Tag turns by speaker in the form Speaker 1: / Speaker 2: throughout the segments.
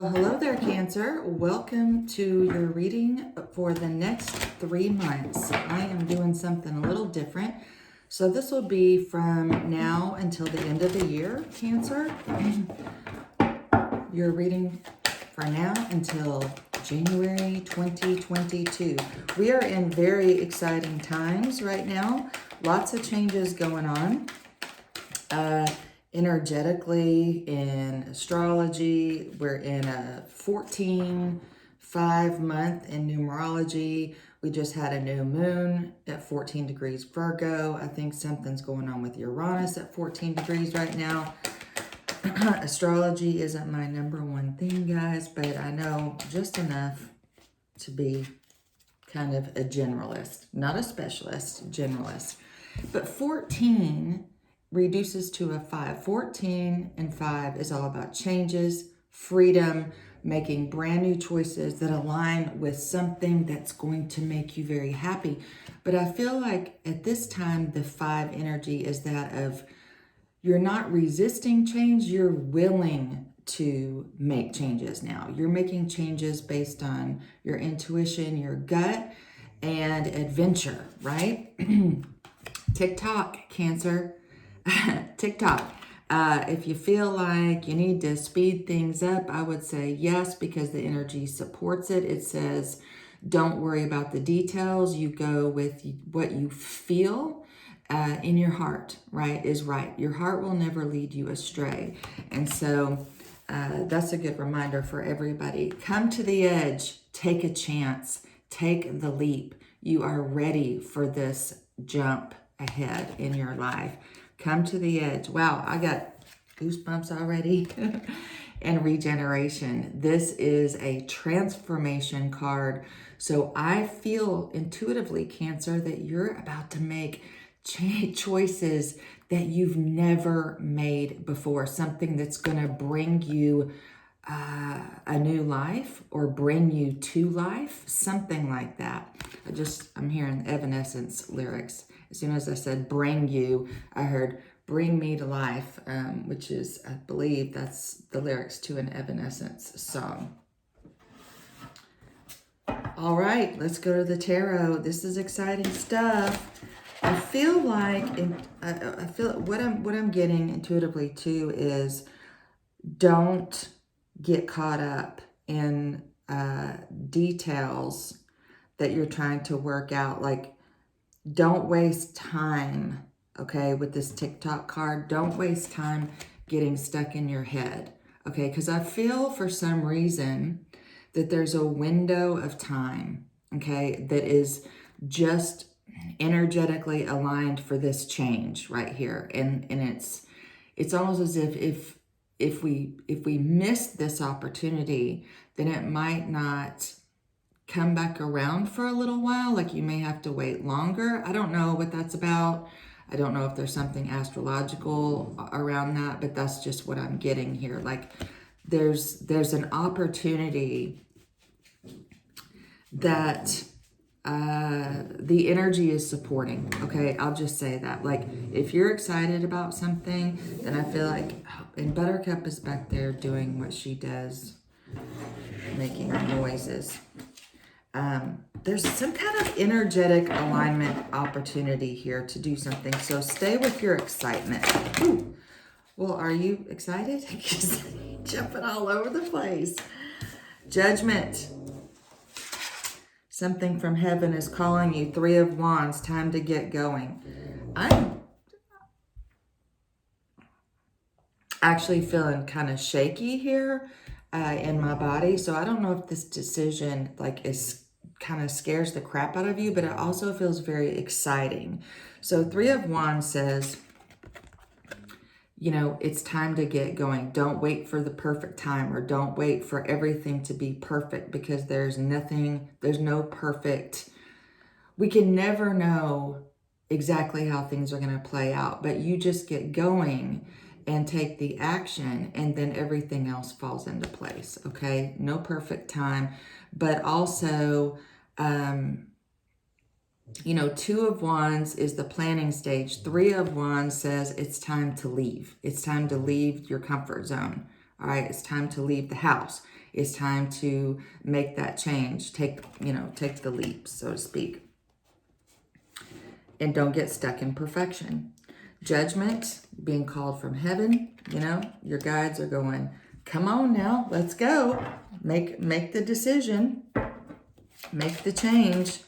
Speaker 1: Hello there, Cancer. Welcome to your reading for the next 3 months. I am doing something a little different. So this will be from now until the end of the year, Cancer. Your reading for now until January 2022. We are in very exciting times right now. Lots of changes going on. Energetically, in astrology, we're in a 14-5 month in numerology. We just had a new moon at 14 degrees Virgo. I think something's going on with Uranus at 14 degrees right now. Astrology isn't my number one thing, guys, but I know just enough to be kind of a generalist, not a specialist, generalist. But 14 reduces to a 5. 14 and 5 is all about changes, freedom, making brand new choices that align with something that's going to make you very happy. But I feel like at this time, the 5 energy is that of you're not resisting change, you're willing to make changes now. You're making changes based on your intuition, your gut, and adventure, right? TikTok, Cancer. TikTok. If you feel like you need to speed things up, I would say yes, because the energy supports it. It says, don't worry about the details. You go with what you feel in your heart, right, is right. Your heart will never lead you astray. And so that's a good reminder for everybody. Come to the edge. Take a chance. Take the leap. You are ready for this jump ahead in your life. Come to the edge. Wow, I got goosebumps already. And regeneration. This is a transformation card. So I feel intuitively, Cancer, that you're about to make choices that you've never made before. Something that's going to bring you a new life or bring you to life. Something like that. I'm hearing Evanescence lyrics. As soon as I said bring you, I heard bring me to life, which is, I believe that's the lyrics to an Evanescence song. All right, let's go to the tarot. This is exciting stuff. I feel like, what I'm getting intuitively too is don't get caught up in details that you're trying to work out. Like, don't waste time, okay, with this TikTok card. Don't waste time getting stuck in your head, okay? Because I feel for some reason that there's a window of time, okay, that is just energetically aligned for this change right here. And it's almost as if we miss this opportunity, then it might not come back around for a little while. Like, you may have to wait longer. I don't know what that's about. I don't know if there's something astrological around that, but that's just what I'm getting here. Like, there's an opportunity that the energy is supporting. Okay, I'll just say that. Like, if you're excited about something, then I feel like, and Buttercup is back there doing what she does, making noises. There's some kind of energetic alignment opportunity here to do something. So stay with your excitement. Ooh. Well, are you excited? Jumping all over the place. Judgment. Something from heaven is calling you. 3 of Wands. Time to get going. I'm actually feeling kind of shaky here in my body. So I don't know if this decision is kind of scares the crap out of you, but it also feels very exciting. So 3 of Wands says, it's time to get going. Don't wait for the perfect time, or don't wait for everything to be perfect, because there's no perfect. We can never know exactly how things are going to play out, but you just get going and take the action, and then everything else falls into place, okay? No perfect time, but also, 2 of Wands is the planning stage. 3 of Wands says it's time to leave. It's time to leave your comfort zone, all right? It's time to leave the house. It's time to make that change. Take the leap, so to speak. And don't get stuck in perfection. Judgment, being called from heaven, your guides are going, come on now, let's go. Make the decision. Make the change.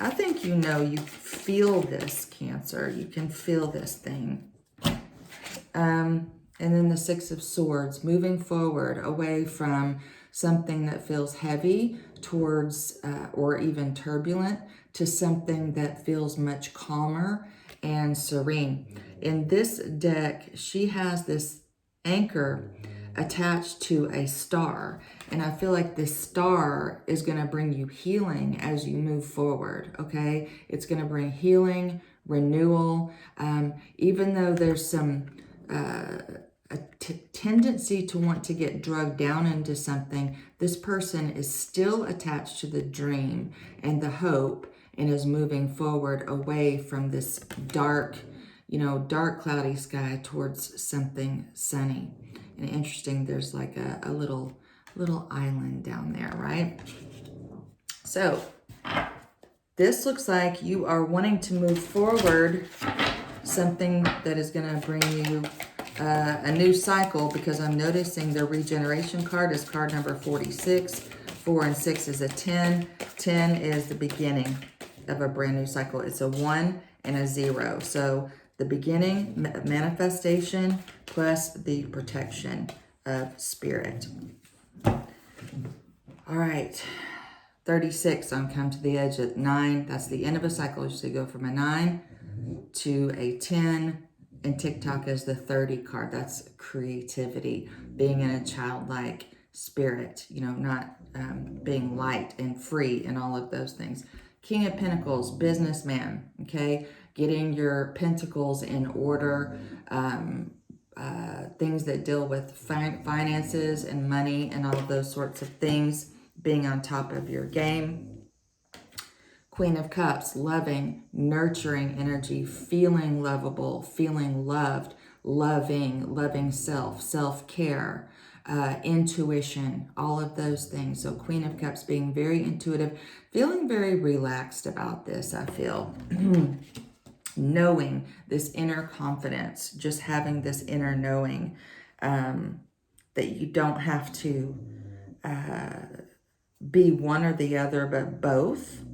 Speaker 1: I think you feel this, Cancer. You can feel this thing. And then the Six of Swords, moving forward away from something that feels heavy towards, or even turbulent, to something that feels much calmer and serene. In this deck, she has this anchor attached to a star. And I feel like this star is going to bring you healing as you move forward, okay? It's going to bring healing, renewal, even though there's some tendency to want to get drugged down into something, this person is still attached to the dream and the hope and is moving forward away from this dark, cloudy sky towards something sunny. And interesting, there's like a little island down there, right? So this looks like you are wanting to move forward, something that is going to bring you a new cycle, because I'm noticing the regeneration card is card number 46. 4 and 6 is a 10. 10 is the beginning of a brand new cycle. It's a 1 and a 0. So the beginning, manifestation, plus the protection of spirit. All right. 36 on Come to the Edge at 9. That's the end of a cycle. So you go from a 9 to a 10. And TikTok is the 30 card. That's creativity, being in a childlike spirit, not being light and free and all of those things. King of Pentacles, businessman, okay? Getting your pentacles in order, things that deal with finances and money and all of those sorts of things, being on top of your game. Queen of Cups, loving, nurturing energy, feeling lovable, feeling loved, loving self, self-care, intuition, all of those things. So Queen of Cups being very intuitive, feeling very relaxed about this, I feel. Knowing this inner confidence, just having this inner knowing that you don't have to be one or the other, but both.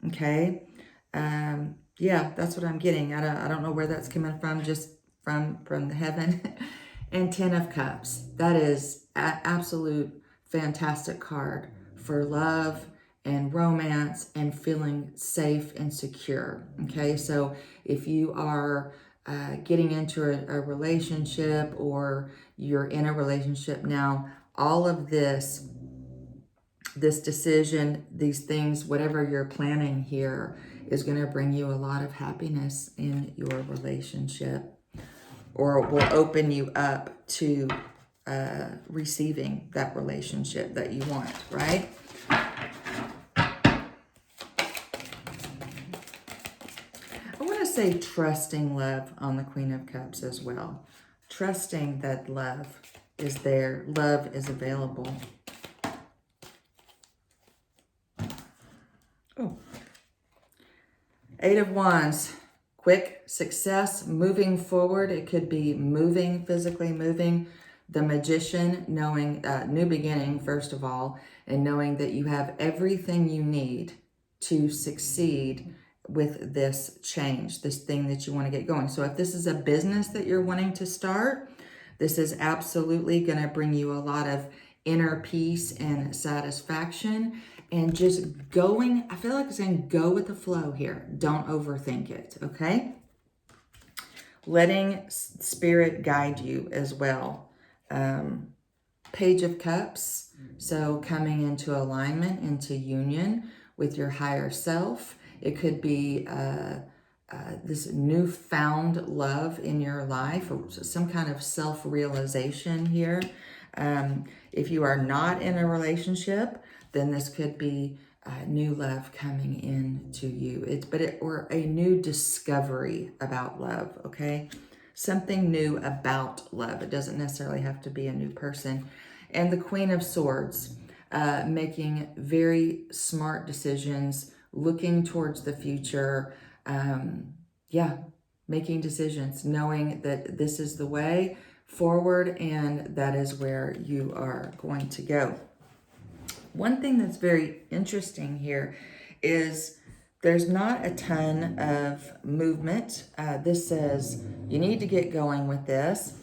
Speaker 1: Okay. Yeah, that's what I'm getting. I don't know where that's coming from, just from the heaven. And 10 of Cups. That is an absolute fantastic card for love and romance and feeling safe and secure. Okay. So if you are getting into a relationship, or you're in a relationship now, all of this decision, these things, whatever you're planning here, is going to bring you a lot of happiness in your relationship, or will open you up to receiving that relationship that you want, right? I want to say trusting love on the Queen of Cups as well. Trusting that love is there, love is available. Oh, 8 of Wands, quick success, moving forward. It could be moving, physically moving. The Magician, knowing new beginning, first of all, and knowing that you have everything you need to succeed with this change, this thing that you want to get going. So if this is a business that you're wanting to start, this is absolutely going to bring you a lot of inner peace and satisfaction. And just going, I feel like I'm saying go with the flow here. Don't overthink it, okay? Letting spirit guide you as well. Page of Cups, so coming into alignment, into union with your higher self. It could be this newfound love in your life, or some kind of self-realization here. If you are not in a relationship, then this could be new love coming in to you. Or a new discovery about love, okay? Something new about love. It doesn't necessarily have to be a new person. And the Queen of Swords, making very smart decisions, looking towards the future. Yeah, making decisions, knowing that this is the way forward and that is where you are going to go. One thing that's very interesting here is there's not a ton of movement. This says you need to get going with this.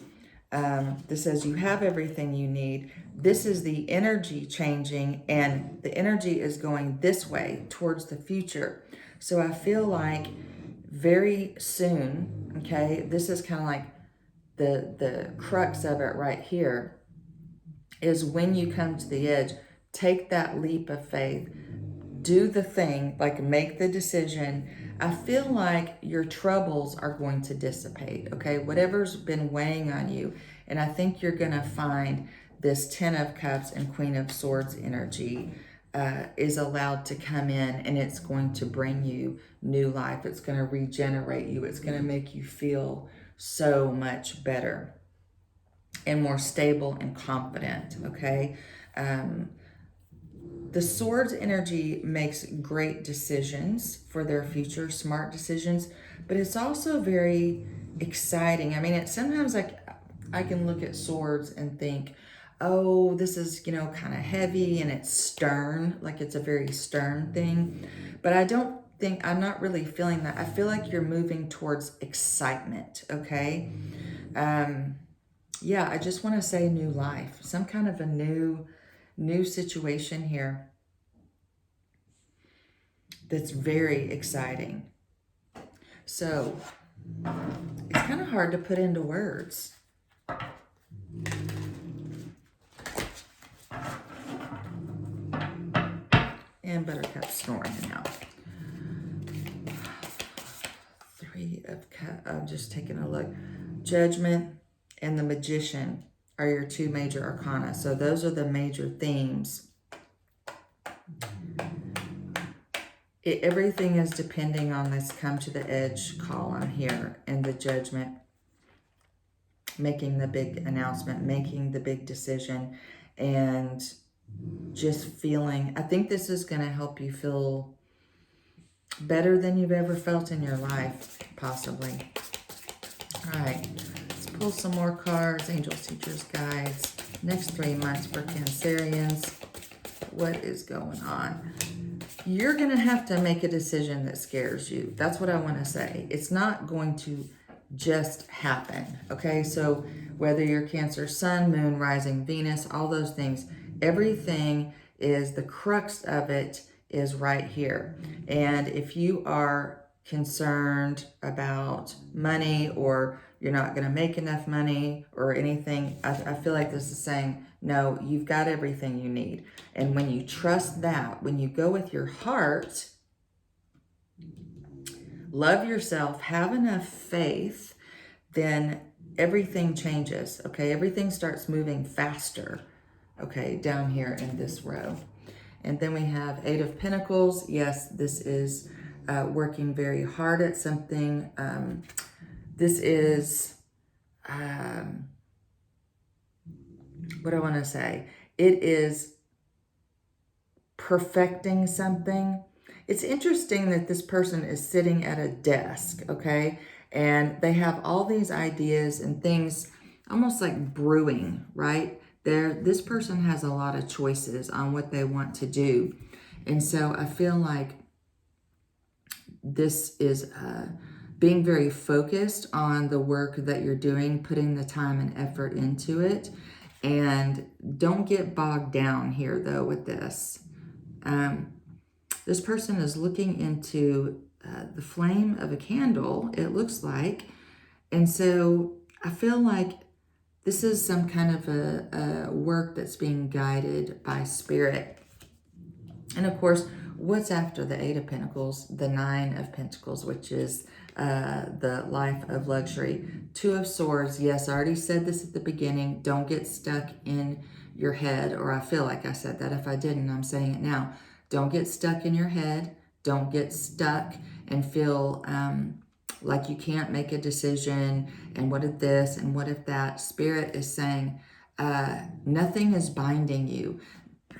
Speaker 1: This says you have everything you need. This is the energy changing, and the energy is going this way towards the future. So I feel like very soon, okay, this is kind of like the crux of it right here, is when you come to the edge, take that leap of faith, do the thing, like make the decision. I feel like your troubles are going to dissipate, okay? Whatever's been weighing on you. And I think you're going to find this Ten of Cups and Queen of Swords energy is allowed to come in, and it's going to bring you new life. It's going to regenerate you. It's going to make you feel so much better and more stable and confident, okay? The Swords energy makes great decisions for their future, smart decisions, but it's also very exciting. I mean, sometimes like I can look at swords and think, oh, this is, you know, kind of heavy and it's stern, like it's a very stern thing. But I'm not really feeling that. I feel like you're moving towards excitement, okay? Yeah, I just want to say new life, some kind of a new situation here that's very exciting. So it's kind of hard to put into words. And Buttercup's snoring now. Three of Cups. I'm just taking a look. Judgment and the Magician are your two major arcana. So those are the major themes. Everything is depending on this come to the edge column here and the Judgment. Making the big announcement, making the big decision, and just feeling, I think this is going to help you feel better than you've ever felt in your life, possibly. All right, let's pull some more cards. Angels, Teachers, Guides. Next 3 months for Cancerians. What is going on? You're going to have to make a decision that scares you. That's what I want to say. It's not going to just happen, okay? So whether you're Cancer, Sun, Moon, Rising, Venus, all those things, everything is, the crux of it is right here. And if you are concerned about money, or you're not going to make enough money or anything, I feel like this is saying, no, you've got everything you need. And when you trust that, when you go with your heart, love yourself, have enough faith, then everything changes, okay? Everything starts moving faster, okay, down here in this row. And then we have Eight of Pentacles. Yes, this is working very hard at something. This is, what do I want to say? It is perfecting something. It's interesting that this person is sitting at a desk, okay? And they have all these ideas and things almost like brewing, right? This person has a lot of choices on what they want to do. And so I feel like this is being very focused on the work that you're doing, putting the time and effort into it. And don't get bogged down here, though, with this. This person is looking into the flame of a candle, it looks like. And so I feel like this is some kind of a work that's being guided by Spirit. And of course, what's after the Eight of Pentacles? The Nine of Pentacles, which is the life of luxury. Two of Swords. Yes, I already said this at the beginning. Don't get stuck in your head, or I feel like I said that. If I didn't, I'm saying it now. Don't get stuck in your head. Don't get stuck and feel like you can't make a decision. And what if this and what if that? Spirit is saying, Nothing is binding you.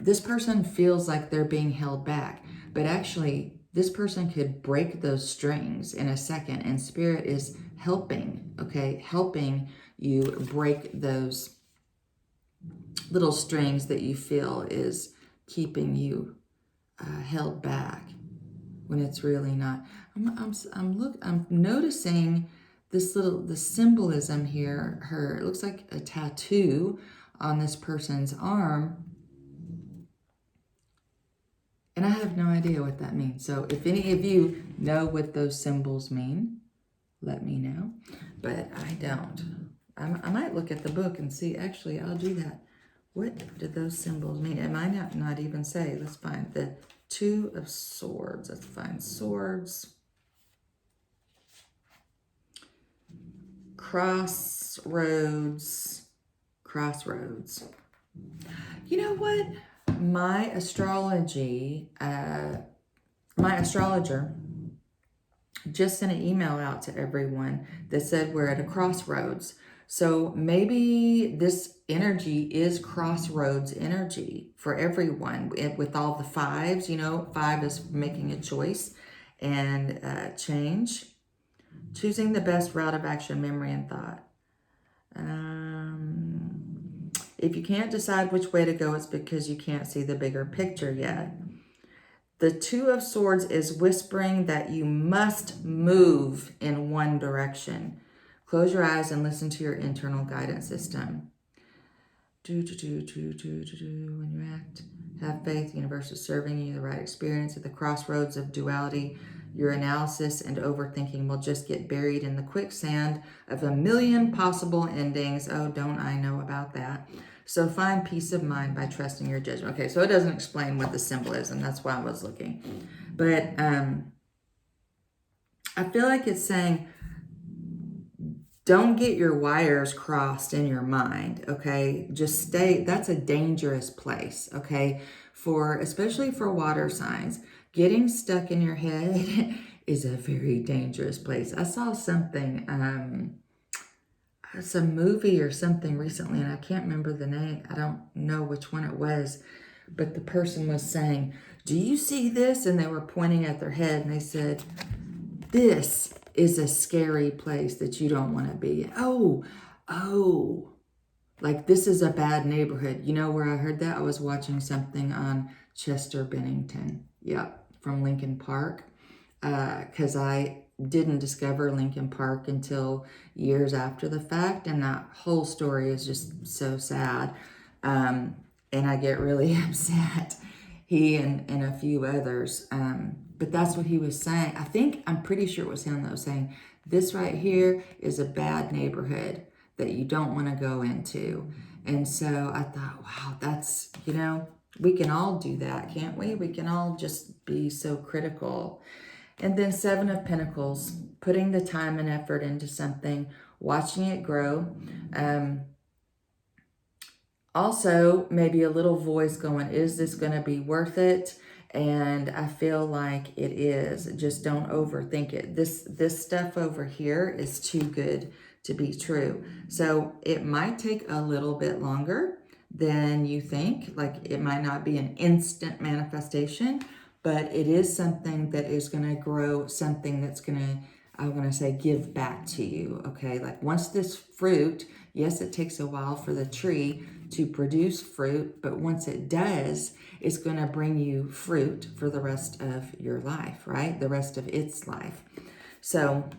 Speaker 1: This person feels like they're being held back, but actually this person could break those strings in a second, and Spirit is helping, okay? Helping you break those little strings that you feel is keeping you held back when it's really not. I'm noticing the symbolism here. It looks like a tattoo on this person's arm, and I have no idea what that means. So if any of you know what those symbols mean, let me know. But I don't. I might look at the book and see. Actually, I'll do that. What do those symbols mean? It might not even say. Let's find the Two of Swords. Let's find swords. Crossroads. Crossroads. You know what? My astrologer just sent an email out to everyone that said we're at a crossroads. So maybe this energy is crossroads energy for everyone with all the fives. You know, 5 is making a choice and change. Choosing the best route of action, memory, and thought. If you can't decide which way to go, it's because you can't see the bigger picture yet. The Two of Swords is whispering that you must move in one direction. Close your eyes and listen to your internal guidance system. When you act, have faith. The universe is serving you the right experience. At the crossroads of duality, your analysis and overthinking will just get buried in the quicksand of a million possible endings. Oh, don't I know about that? So find peace of mind by trusting your judgment. Okay, so it doesn't explain what the symbol is, and that's why I was looking. But I feel like it's saying, don't get your wires crossed in your mind, okay? Just stay, that's a dangerous place, okay? Especially for water signs. Getting stuck in your head is a very dangerous place. I saw something, some movie or something recently, and I can't remember the name. I don't know which one it was, but the person was saying, do you see this? And they were pointing at their head, and they said, this is a scary place that you don't want to be. Oh, like this is a bad neighborhood. You know where I heard that? I was watching something on Chester Bennington. Yep, from Lincoln Park. Because I didn't discover Lincoln Park until years after the fact. And that whole story is just so sad. And I get really upset. He and a few others. But that's what he was saying. I'm pretty sure it was him that was saying, this right here is a bad neighborhood that you don't want to go into. And so I thought, wow, that's, we can all do that, can't we? We can all just be so critical. And then 7 of Pentacles, putting the time and effort into something, watching it grow. Also, maybe a little voice going, is this going to be worth it? And I feel like it is. Just don't overthink it. This stuff over here is too good to be true. So it might take a little bit longer than you think. Like it might not be an instant manifestation, but it is something that is going to grow, something that's going to, I want to say, give back to you. Okay, like once this fruit, yes, it takes a while for the tree to produce fruit, but once it does, it's going to bring you fruit for the rest of your life, right? The rest of its life. So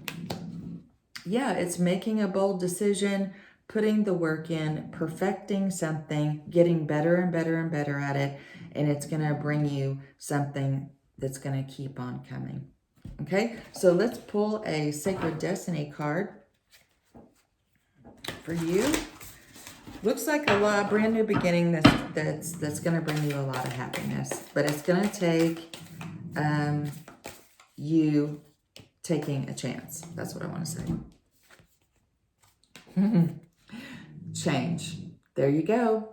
Speaker 1: yeah, it's making a bold decision, putting the work in, perfecting something, getting better and better and better at it, and it's going to bring you something that's going to keep on coming. Okay, so let's pull a Sacred Destiny card for you. Looks like a brand new beginning that's going to bring you a lot of happiness, but it's going to take you taking a chance. That's what I want to say. Change. There you go.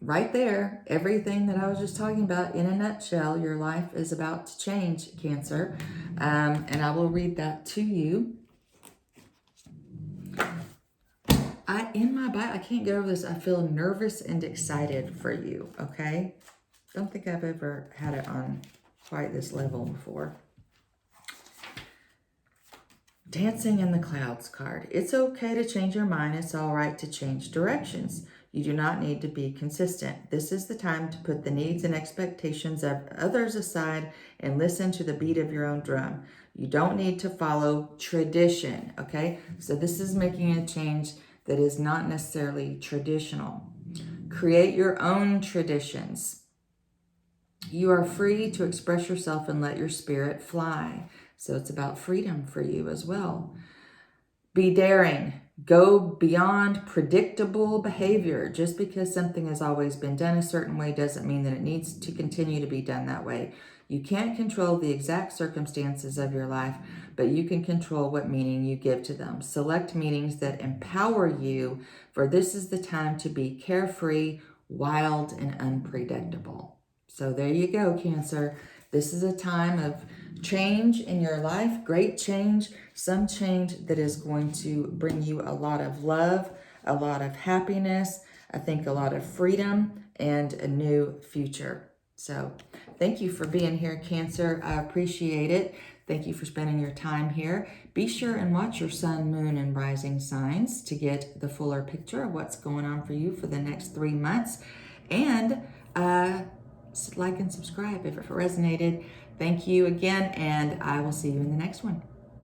Speaker 1: Right there. Everything that I was just talking about in a nutshell. Your life is about to change, Cancer. And I will read that to you. in my Bible, I can't get over this. I feel nervous and excited for you, okay? Don't think I've ever had it on quite this level before. Dancing in the Clouds card. It's okay to change your mind. It's all right to change directions. You do not need to be consistent. This is the time to put the needs and expectations of others aside and listen to the beat of your own drum. You don't need to follow tradition, okay? So this is making a change that is not necessarily traditional. Create your own traditions. You are free to express yourself and let your spirit fly. So it's about freedom for you as well. Be daring. Go beyond predictable behavior. Just because something has always been done a certain way doesn't mean that it needs to continue to be done that way. You can't control the exact circumstances of your life, but you can control what meaning you give to them. Select meanings that empower you, for this is the time to be carefree, wild, and unpredictable. So there you go, Cancer. This is a time of change in your life, great change, some change that is going to bring you a lot of love, a lot of happiness, I think a lot of freedom, and a new future. So thank you for being here, Cancer. I appreciate it. Thank you for spending your time here. Be sure and watch your sun, moon, and rising signs to get the fuller picture of what's going on for you for the next 3 months. And like and subscribe if it resonated. Thank you again, and I will see you in the next one.